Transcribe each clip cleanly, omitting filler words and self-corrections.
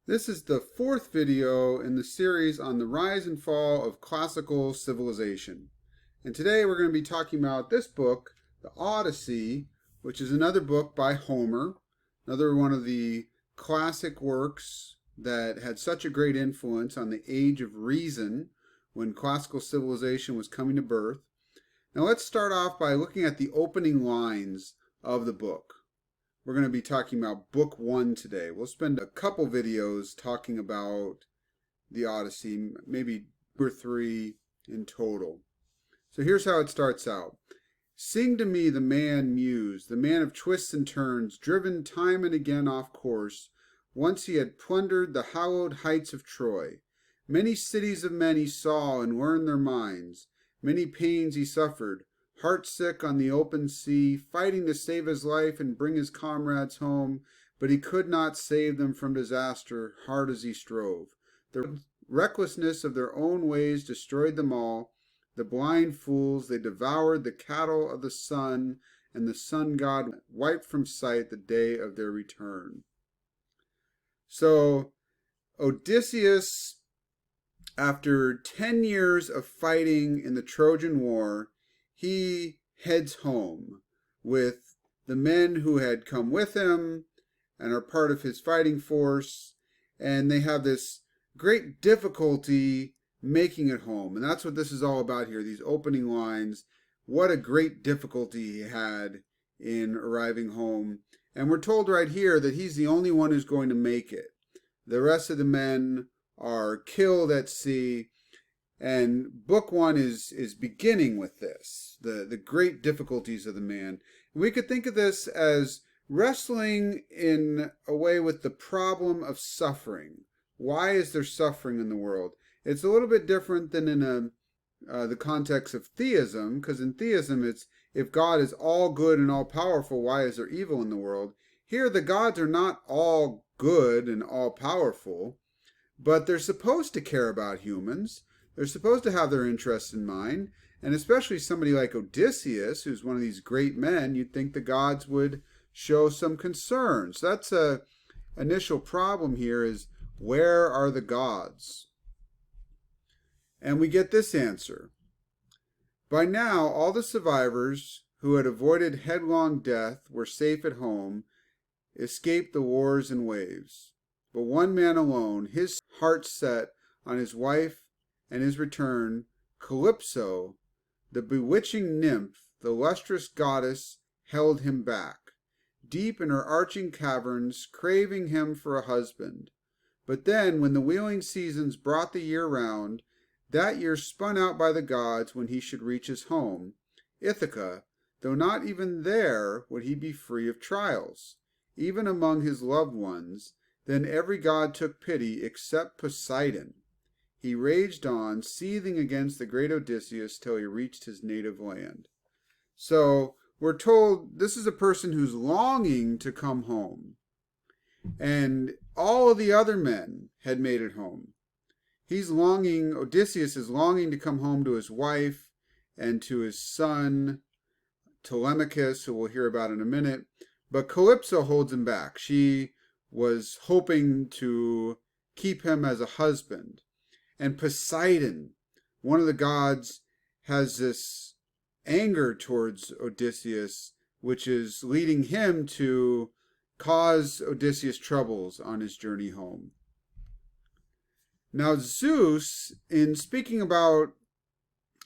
This is the fourth video in the series on the rise and fall of classical civilization. And today we're going to be talking about this book, the Odyssey, which is another book by Homer, another one of the classic works that had such a great influence on the age of reason when classical civilization was coming to birth. Now let's start off by looking at the opening lines of the book. We're going to be talking about book 1 today. We'll spend a couple videos talking about the Odyssey, maybe 2 or 3 in total. So here's how it starts out. Sing to me the man Muse, the man of twists and turns, driven time and again off course. Once he had plundered the hallowed heights of Troy. Many cities of men he saw and learned their minds. Many pains he suffered, heart-sick on the open sea, fighting to save his life and bring his comrades home, but he could not save them from disaster, hard as he strove. The recklessness of their own ways destroyed them all. The blind fools, they devoured the cattle of the sun, and the sun god wiped from sight the day of their return. So, Odysseus, after 10 years of fighting in the Trojan War, he heads home with the men who had come with him and are part of his fighting force, and they have this great difficulty making it home. And that's what this is all about here, these opening lines. What a great difficulty he had in arriving home. And we're told right here that he's the only one who's going to make it. The rest of the men are killed at sea. And book 1 is beginning with this, the great difficulties of the man. And we could think of this as wrestling in a way with the problem of suffering. Why is there suffering in the world? It's a little bit different than in the context of theism, because in theism it's, if God is all good and all powerful, why is there evil in the world? Here the gods are not all good and all powerful, but they're supposed to care about humans. They're supposed to have their interests in mind, and especially somebody like Odysseus, who's one of these great men, you'd think the gods would show some concern. So that's a initial problem here, is where are the gods? And we get this answer. By now, all the survivors who had avoided headlong death were safe at home, escaped the wars and waves. But one man alone, his heart set on his wife and his return, Calypso, the bewitching nymph, the lustrous goddess, held him back, deep in her arching caverns, craving him for a husband. But then, when the wheeling seasons brought the year round, that year spun out by the gods when he should reach his home, Ithaca, though not even there would he be free of trials, even among his loved ones, then every god took pity except Poseidon. He raged on, seething against the great Odysseus till he reached his native land. So we're told this is a person who's longing to come home. And all of the other men had made it home. He's longing, Odysseus is longing to come home to his wife and to his son, Telemachus, who we'll hear about in a minute. But Calypso holds him back. She was hoping to keep him as a husband. And Poseidon, one of the gods, has this anger towards Odysseus, which is leading him to cause Odysseus troubles on his journey home. Now Zeus, in speaking about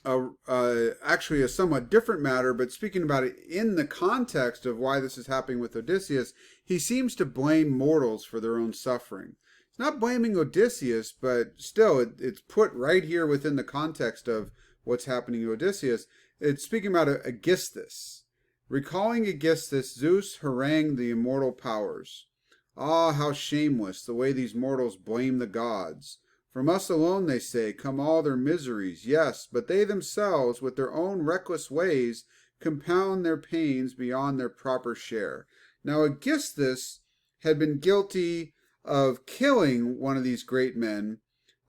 actually a somewhat different matter, but speaking about it in the context of why this is happening with Odysseus, he seems to blame mortals for their own suffering. It's not blaming Odysseus, but still it's put right here within the context of what's happening to Odysseus. It's speaking about Aegisthus. Recalling Aegisthus, Zeus harangued the immortal powers. Ah, how shameless the way these mortals blame the gods. From us alone, they say, come all their miseries. Yes, but they themselves, with their own reckless ways, compound their pains beyond their proper share. Now Aegisthus had been guilty of killing one of these great men,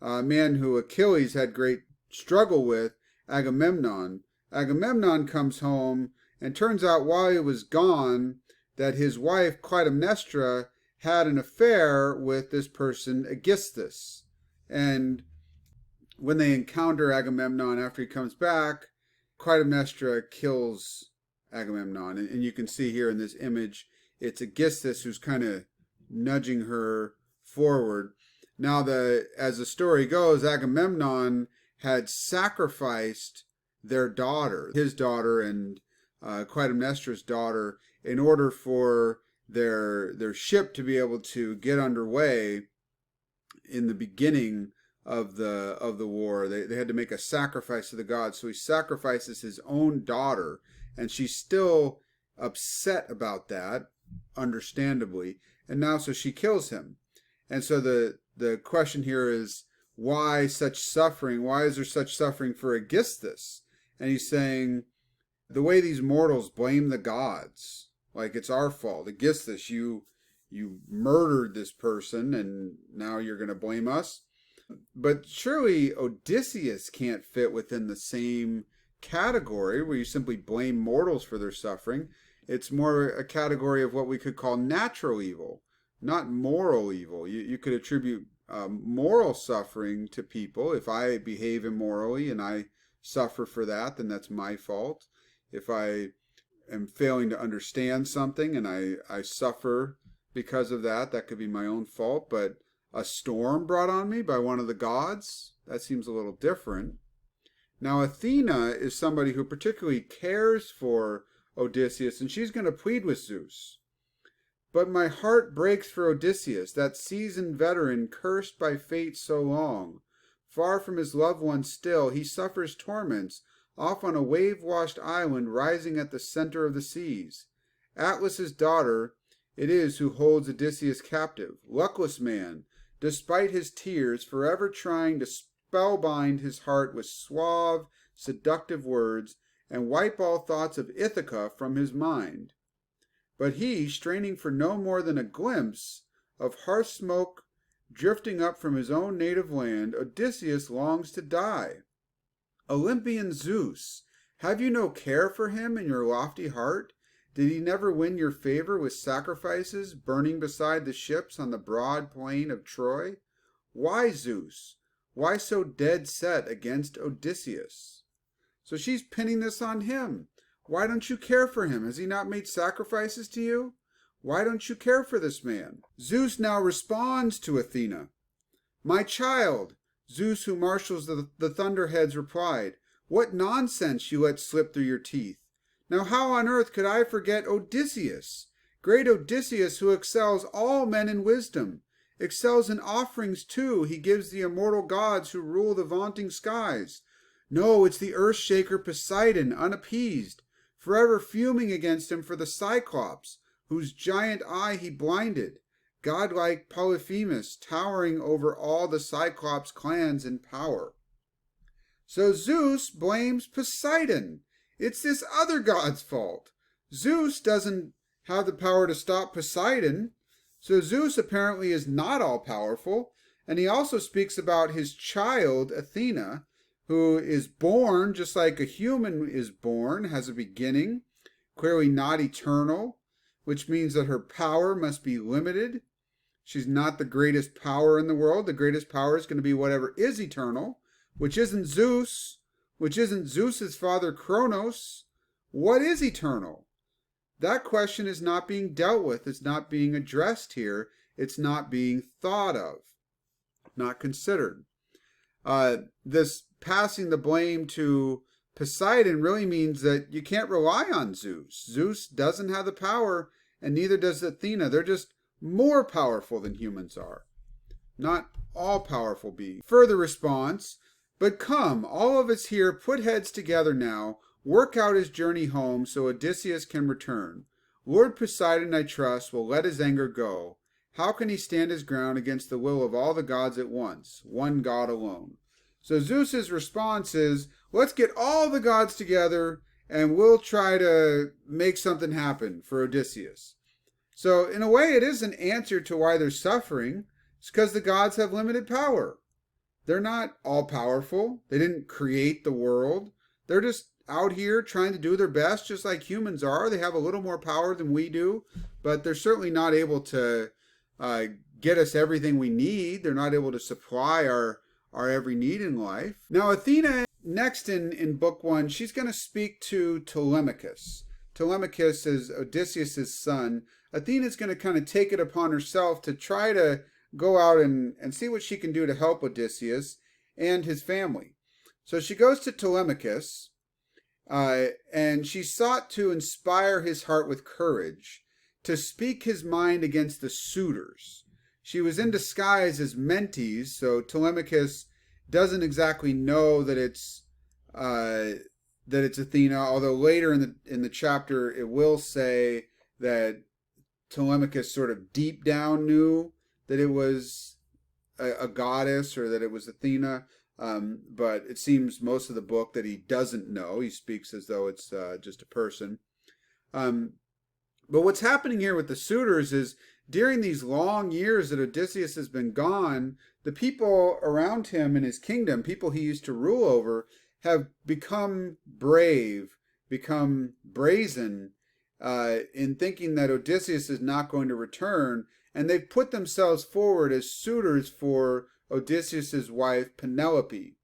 a man who Achilles had great struggle with, Agamemnon. Agamemnon comes home, and turns out while he was gone that his wife Clytemnestra had an affair with this person, Aegisthus. And when they encounter Agamemnon after he comes back, Clytemnestra kills Agamemnon. And you can see here in this image, it's Aegisthus who's kind of nudging her forward. Now, as the story goes, Agamemnon had sacrificed their daughter, his daughter and Clytemnestra's daughter, in order for their ship to be able to get underway in the beginning of the war. They had to make a sacrifice to the gods, so he sacrifices his own daughter, and she's still upset about that, understandably, and now so she kills him. And so the question here is, why such suffering? Why is there such suffering for Aegisthus? And he's saying, the way these mortals blame the gods, like it's our fault. Aegisthus, you murdered this person, and now you're going to blame us? But surely Odysseus can't fit within the same category where you simply blame mortals for their suffering. It's more a category of what we could call natural evil, not moral evil. You could attribute moral suffering to people. If I behave immorally and I suffer for that, then that's my fault. If I am failing to understand something and I suffer because of that, that could be my own fault. But a storm brought on me by one of the gods, that seems a little different. Now, Athena is somebody who particularly cares for Odysseus, and she's going to plead with Zeus. But my heart breaks for Odysseus, that seasoned veteran cursed by fate so long. Far from his loved one still, he suffers torments, off on a wave-washed island rising at the center of the seas. Atlas's daughter it is who holds Odysseus captive. Luckless man, despite his tears, forever trying to spellbind his heart with suave, seductive words, and wipe all thoughts of Ithaca from his mind. But he, straining for no more than a glimpse of hearth smoke drifting up from his own native land, Odysseus longs to die. Olympian Zeus, have you no care for him in your lofty heart? Did he never win your favor with sacrifices, burning beside the ships on the broad plain of Troy? Why, Zeus? Why so dead set against Odysseus? So she's pinning this on him. Why don't you care for him? Has he not made sacrifices to you? Why don't you care for this man? Zeus now responds to Athena. My child, Zeus, who marshals the thunderheads, replied, what nonsense you let slip through your teeth. Now how on earth could I forget Odysseus? Great Odysseus, who excels all men in wisdom, excels in offerings too, he gives the immortal gods who rule the vaunting skies. No, it's the earth-shaker Poseidon, unappeased, forever fuming against him for the Cyclops, whose giant eye he blinded, godlike Polyphemus, towering over all the Cyclops clans in power. So Zeus blames Poseidon. It's this other god's fault. Zeus doesn't have the power to stop Poseidon, so Zeus apparently is not all-powerful, and he also speaks about his child, Athena, who is born just like a human is born, has a beginning, clearly not eternal, which means that her power must be limited. She's not the greatest power in the world. The greatest power is going to be whatever is eternal, which isn't Zeus, which isn't Zeus's father Kronos. What is eternal? That question is not being dealt with. It's not being addressed here. It's not being thought of, not considered. This passing the blame to Poseidon really means that you can't rely on Zeus. Zeus doesn't have the power, and neither does Athena. They're just more powerful than humans are, not all-powerful beings. Further response, but come, all of us here, put heads together now, work out his journey home so Odysseus can return. Lord Poseidon, I trust, will let his anger go. How can he stand his ground against the will of all the gods at once, one god alone? So Zeus's response is, let's get all the gods together and we'll try to make something happen for Odysseus. So in a way, it is an answer to why they're suffering. It's because the gods have limited power. They're not all-powerful. They didn't create the world. They're just out here trying to do their best, just like humans are. They have a little more power than we do, but they're certainly not able to uh, get us everything we need. They're not able to supply our every need in life. Now, Athena, next in book one, she's going to speak to Telemachus. Telemachus is Odysseus' son. Athena's going to kind of take it upon herself to try to go out and see what she can do to help Odysseus and his family. So she goes to Telemachus, and she sought to inspire his heart with courage, to speak his mind against the suitors. She was in disguise as Mentes, so Telemachus doesn't exactly know that it's Athena, although later in the chapter it will say that Telemachus sort of deep down knew that it was a goddess or that it was Athena, but it seems most of the book that he doesn't know. He speaks as though it's just a person. But what's happening here with the suitors is during these long years that Odysseus has been gone, the people around him in his kingdom, people he used to rule over, have become brave, become brazen in thinking that Odysseus is not going to return, and they've put themselves forward as suitors for Odysseus' wife Penelope.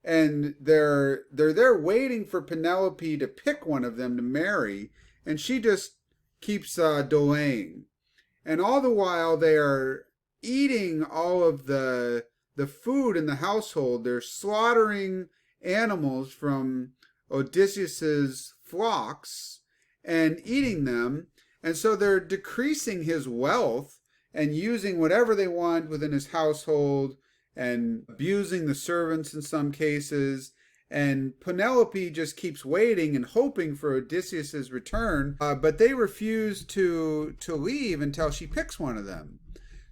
And they're there waiting for Penelope to pick one of them to marry, and she just keeps delaying. And all the while they are eating all of the food in the household. They're slaughtering animals from Odysseus's flocks and eating them. And so they're decreasing his wealth and using whatever they want within his household and abusing the servants in some cases. And Penelope just keeps waiting and hoping for Odysseus' return, but they refuse to leave until she picks one of them.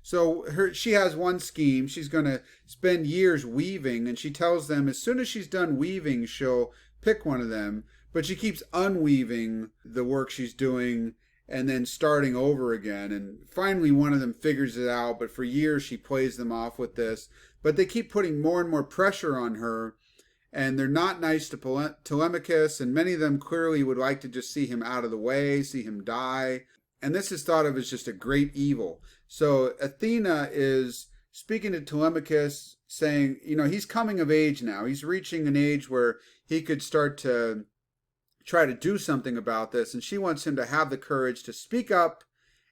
So she has one scheme. She's going to spend years weaving, and she tells them as soon as she's done weaving, she'll pick one of them. But she keeps unweaving the work she's doing and then starting over again. And finally one of them figures it out, but for years she plays them off with this. But they keep putting more and more pressure on her, and they're not nice to Telemachus, and many of them clearly would like to just see him out of the way, see him die. And this is thought of as just a great evil. So Athena is speaking to Telemachus, saying, he's coming of age now. He's reaching an age where he could start to try to do something about this. And she wants him to have the courage to speak up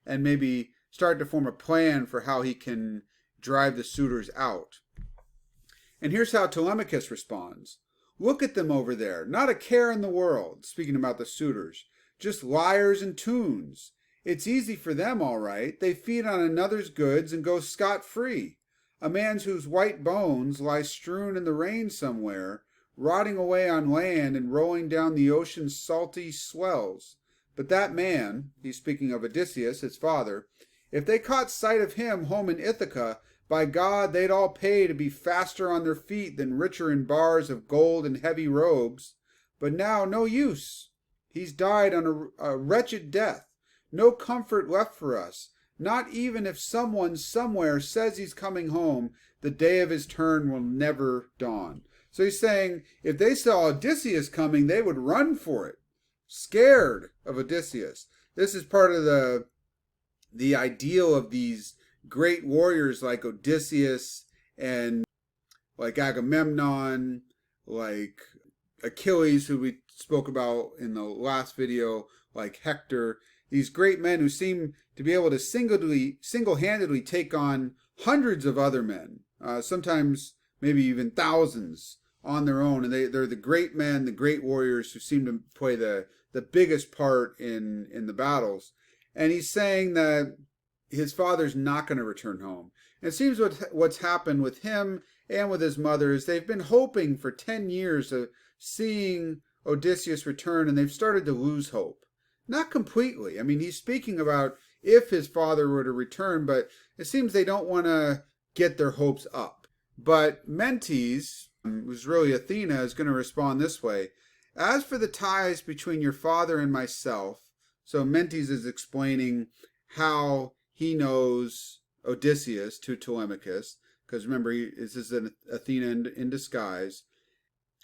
and maybe start to form a plan for how he can drive the suitors out. And here's how Telemachus responds. Look at them over there, not a care in the world, speaking about the suitors, just liars and toons. It's easy for them, all right. They feed on another's goods and go scot-free. A man whose white bones lie strewn in the rain somewhere, rotting away on land and rolling down the ocean's salty swells. But that man, he's speaking of Odysseus, his father, if they caught sight of him home in Ithaca, by God, they'd all pay to be faster on their feet than richer in bars of gold and heavy robes. But now, no use. He's died on a wretched death. No comfort left for us. Not even if someone somewhere says he's coming home, the day of his turn will never dawn. So he's saying, if they saw Odysseus coming, they would run for it, scared of Odysseus. This is part of the ideal of these great warriors like Odysseus and like Agamemnon, like Achilles, who we spoke about in the last video, like Hector. These great men who seem to be able to single-handedly take on hundreds of other men, sometimes maybe even thousands on their own. And they're the great men, the great warriors who seem to play the biggest part in the battles. And he's saying that his father's not going to return home. And it seems what's happened with him and with his mother is they've been hoping for 10 years of seeing Odysseus return, and they've started to lose hope. Not completely. I mean, he's speaking about if his father were to return, but it seems they don't want to get their hopes up. But Mentes, who's really Athena, is going to respond this way. As for the ties between your father and myself, so Mentes is explaining how he knows Odysseus to Telemachus, because remember, this is an Athena in disguise.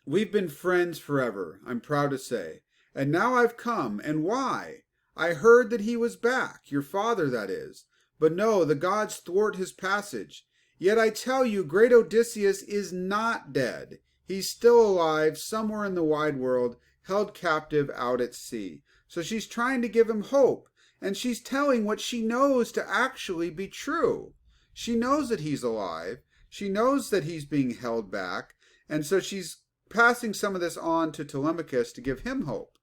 We've been friends forever, I'm proud to say. And now I've come, and why? I heard that he was back, your father, that is. But no, the gods thwart his passage. Yet I tell you, great Odysseus is not dead. He's still alive somewhere in the wide world, held captive out at sea. So she's trying to give him hope, and she's telling what she knows to actually be true. She knows that he's alive. She knows that he's being held back, and so she's passing some of this on to Telemachus to give him hope.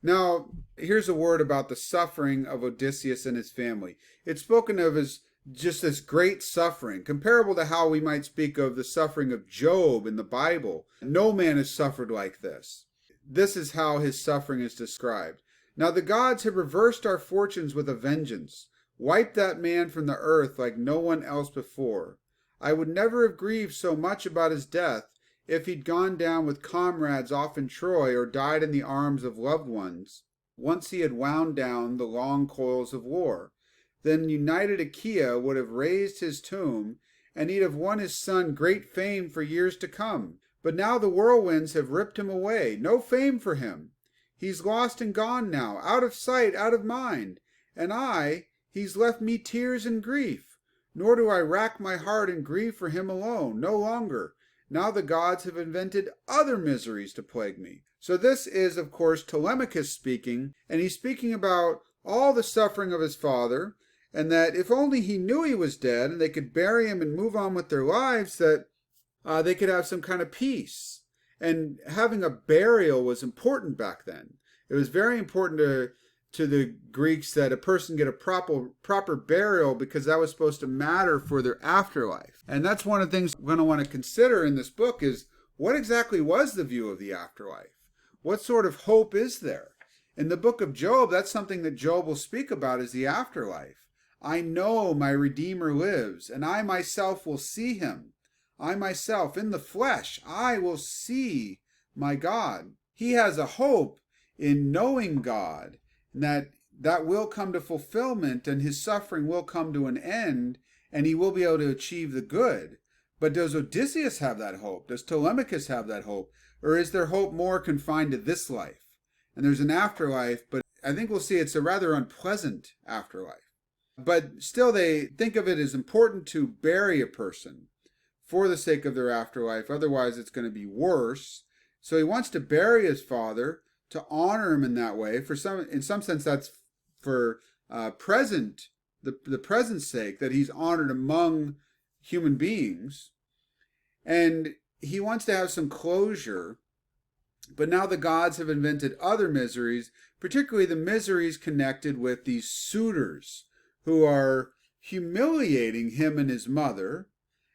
Now, here's a word about the suffering of Odysseus and his family. It's spoken of as just this great suffering, comparable to how we might speak of the suffering of Job in the Bible. No man has suffered like this. This is how his suffering is described. Now the gods have reversed our fortunes with a vengeance, wiped that man from the earth like no one else before. I would never have grieved so much about his death if he'd gone down with comrades off in Troy or died in the arms of loved ones, once he had wound down the long coils of war. Then united Achaea would have raised his tomb, and he'd have won his son great fame for years to come. But now the whirlwinds have ripped him away. No fame for him. He's lost and gone now, out of sight, out of mind. And he's left me tears and grief. Nor do I rack my heart and grieve for him alone, no longer. Now the gods have invented other miseries to plague me. So this is, of course, Telemachus speaking, and he's speaking about all the suffering of his father, and that if only he knew he was dead and they could bury him and move on with their lives, that they could have some kind of peace. And having a burial was important back then. It was very important to the Greeks that a person get a proper burial, because that was supposed to matter for their afterlife. And that's one of the things we're going to want to consider in this book is, what exactly was the view of the afterlife? What sort of hope is there? In the book of Job, that's something that Job will speak about, is the afterlife. I know my Redeemer lives, and I myself will see him. I myself, in the flesh, I will see my God. He has a hope in knowing God, and that will come to fulfillment, and his suffering will come to an end, and he will be able to achieve the good. But does Odysseus have that hope? Does Telemachus have that hope? Or is their hope more confined to this life? And there's an afterlife, but I think we'll see it's a rather unpleasant afterlife. But still, they think of it as important to bury a person for the sake of their afterlife. Otherwise, it's going to be worse. So he wants to bury his father, to honor him in that way. In some sense, that's for the present sake, that he's honored among human beings. And he wants to have some closure. But now the gods have invented other miseries, particularly the miseries connected with these suitors who are humiliating him and his mother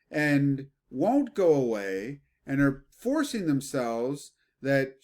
and won't go away and are forcing themselves that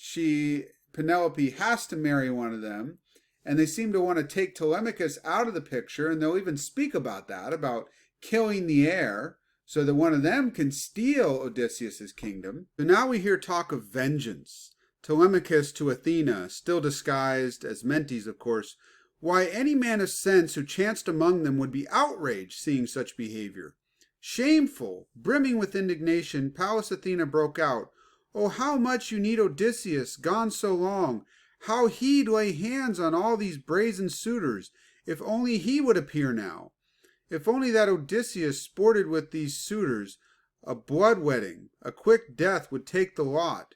Penelope has to marry one of them. And they seem to want to take Telemachus out of the picture, and they'll even speak about that, about killing the heir, so that one of them can steal Odysseus' kingdom. So now we hear talk of vengeance. Telemachus to Athena, still disguised as Mentes, of course. Why, any man of sense who chanced among them would be outraged seeing such behavior. Shameful, brimming with indignation, Pallas Athena broke out, "Oh, how much you need Odysseus, gone so long! How he'd lay hands on all these brazen suitors, if only he would appear now! If only that Odysseus sported with these suitors, a blood-wedding, a quick death would take the lot.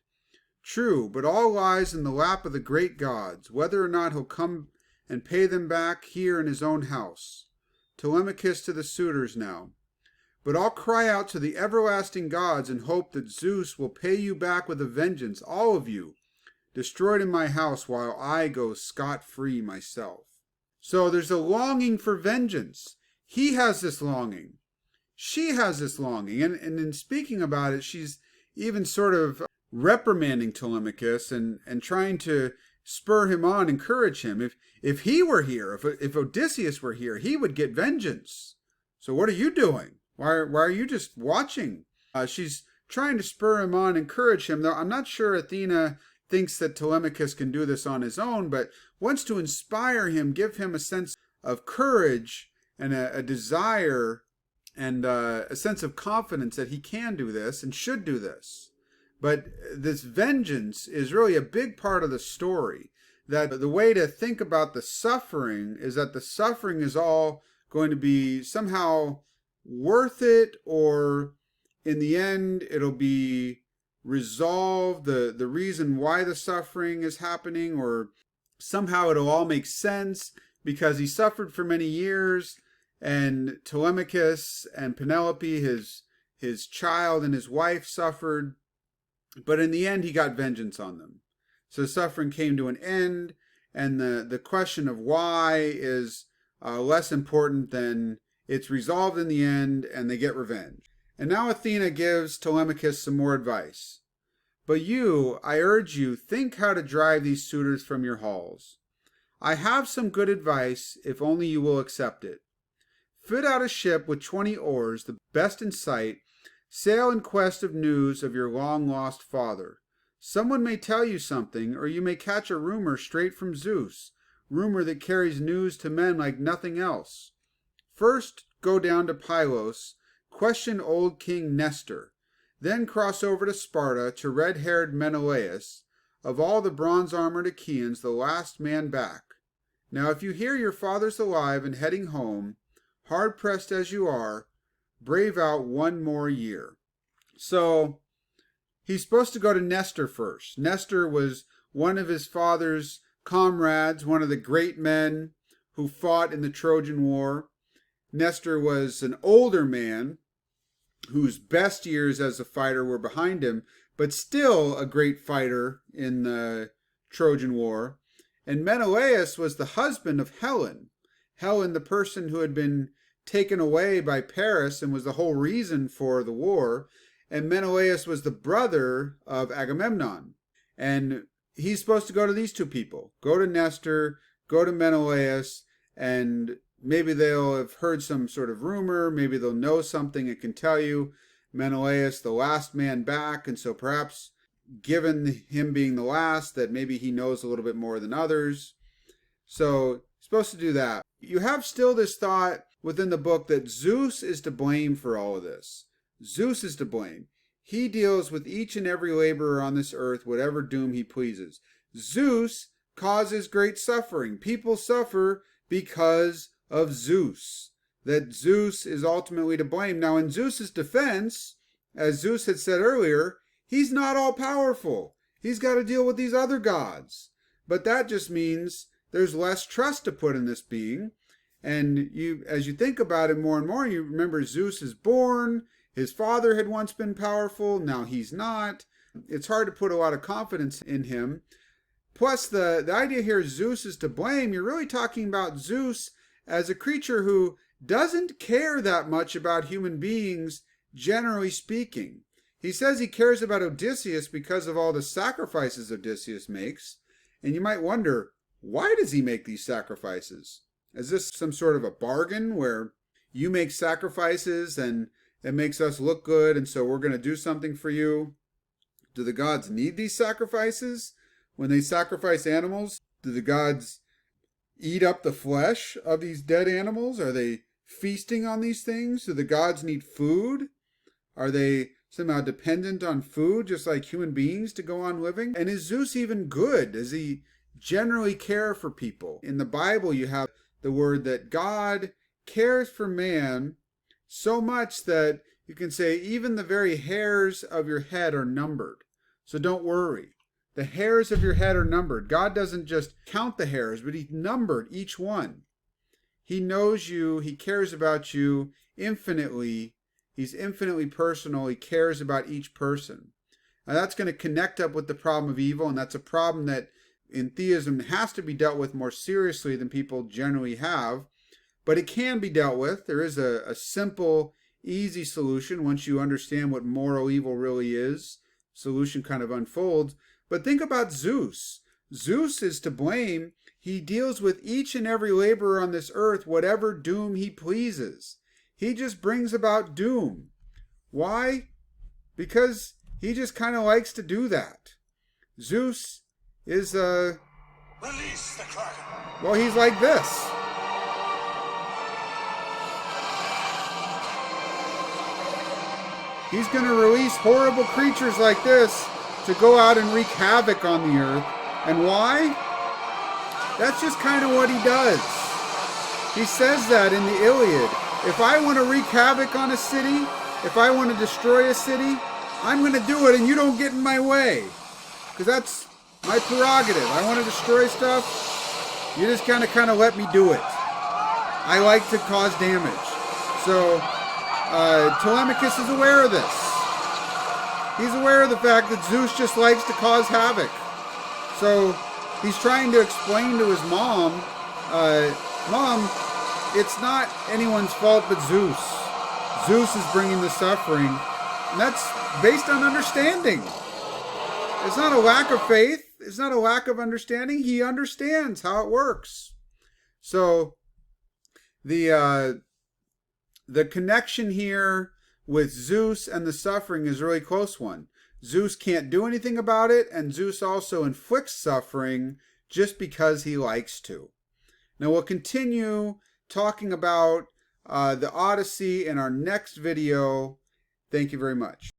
True, but all lies in the lap of the great gods, whether or not he'll come and pay them back here in his own house." Telemachus to the suitors now. "But I'll cry out to the everlasting gods and hope that Zeus will pay you back with a vengeance, all of you, destroyed in my house, while I go scot-free myself." So there's a longing for vengeance. He has this longing. She has this longing. And in speaking about it, she's even sort of reprimanding Telemachus and trying to spur him on, encourage him. If he were here, if Odysseus were here, he would get vengeance. So what are you doing? Why are you just watching? She's trying to spur him on, encourage him. Though I'm not sure Athena thinks that Telemachus can do this on his own, but wants to inspire him, give him a sense of courage and a desire and a sense of confidence that he can do this and should do this. But this vengeance is really a big part of the story. That the way to think about the suffering is that the suffering is all going to be somehow worth it, or in the end it'll be resolved, the reason why the suffering is happening, or somehow it'll all make sense because he suffered for many years, and Telemachus and Penelope, his child and his wife, suffered, but in the end he got vengeance on them. So suffering came to an end, and the question of why is less important than it's resolved in the end, and they get revenge. And now Athena gives Telemachus some more advice. But you, I urge you, think how to drive these suitors from your halls. I have some good advice, if only you will accept it. Fit out a ship with 20 oars, the best in sight. Sail in quest of news of your long-lost father. Someone may tell you something, or you may catch a rumor straight from Zeus, rumor that carries news to men like nothing else. First, go down to Pylos, question old King Nestor. Then cross over to Sparta to red-haired Menelaus, of all the bronze-armored Achaeans, the last man back. Now if you hear your father's alive and heading home, hard-pressed as you are, brave out one more year. So he's supposed to go to Nestor first. Nestor was one of his father's comrades, one of the great men who fought in the Trojan War. Nestor was an older man whose best years as a fighter were behind him, but still a great fighter in the Trojan War. And Menelaus was the husband of Helen. Helen, the person who had been taken away by Paris and was the whole reason for the war. And Menelaus was the brother of Agamemnon. And he's supposed to go to these two people. Go to Nestor, go to Menelaus, and maybe they'll have heard some sort of rumor. Maybe they'll know something and can tell you. Menelaus, the last man back, and so perhaps given him being the last, that maybe he knows a little bit more than others. So supposed to do that. You have still this thought within the book that Zeus is to blame for all of this. Zeus is to blame. He deals with each and every laborer on this earth, whatever doom he pleases. Zeus causes great suffering. People suffer because of Zeus. That Zeus is ultimately to blame. Now, in Zeus's defense, as Zeus had said earlier, he's not all powerful. He's got to deal with these other gods. But that just means there's less trust to put in this being. And as you think about it more and more, you remember Zeus is born. His father had once been powerful. Now he's not. It's hard to put a lot of confidence in him. Plus, the idea here Zeus is to blame. You're really talking about Zeus as a creature who doesn't care that much about human beings, generally speaking. He says he cares about Odysseus because of all the sacrifices Odysseus makes. And you might wonder, why does he make these sacrifices? Is this some sort of a bargain where you make sacrifices and it makes us look good, and so we're going to do something for you? Do the gods need these sacrifices? When they sacrifice animals, do the gods eat up the flesh of these dead animals? Are they feasting on these things? Do the gods need food? Are they somehow dependent on food, just like human beings, to go on living? And is Zeus even good? Does he generally care for people? In the Bible, you have the word that God cares for man so much that you can say even the very hairs of your head are numbered. So don't worry. The hairs of your head are numbered. God doesn't just count the hairs, but he numbered each one. He knows you. He cares about you infinitely. He's infinitely personal. He cares about each person. Now that's going to connect up with the problem of evil, and that's a problem that in theism has to be dealt with more seriously than people generally have. But it can be dealt with. There is a simple, easy solution once you understand what moral evil really is. Solution kind of unfolds. But think about Zeus. Zeus is to blame. He deals with each and every laborer on this earth, whatever doom he pleases. He just brings about doom. Why? Because he just kind of likes to do that. Zeus is, Release the Kraken. well, he's like this. He's going to release horrible creatures like this to go out and wreak havoc on the earth. And why? That's just kind of what he does. He says that in the Iliad. If I want to wreak havoc on a city, if I want to destroy a city, I'm going to do it and you don't get in my way. Because that's my prerogative. I want to destroy stuff. You just kind of let me do it. I like to cause damage. So Telemachus is aware of this. He's aware of the fact that Zeus just likes to cause havoc. So he's trying to explain to his mom, Mom, it's not anyone's fault but Zeus. Zeus is bringing the suffering. And that's based on understanding. It's not a lack of faith. It's not a lack of understanding. He understands how it works. So the connection here with Zeus and the suffering is a really close one. Zeus can't do anything about it, and Zeus also inflicts suffering just because he likes to. Now we'll continue talking about the Odyssey in our next video. Thank you very much.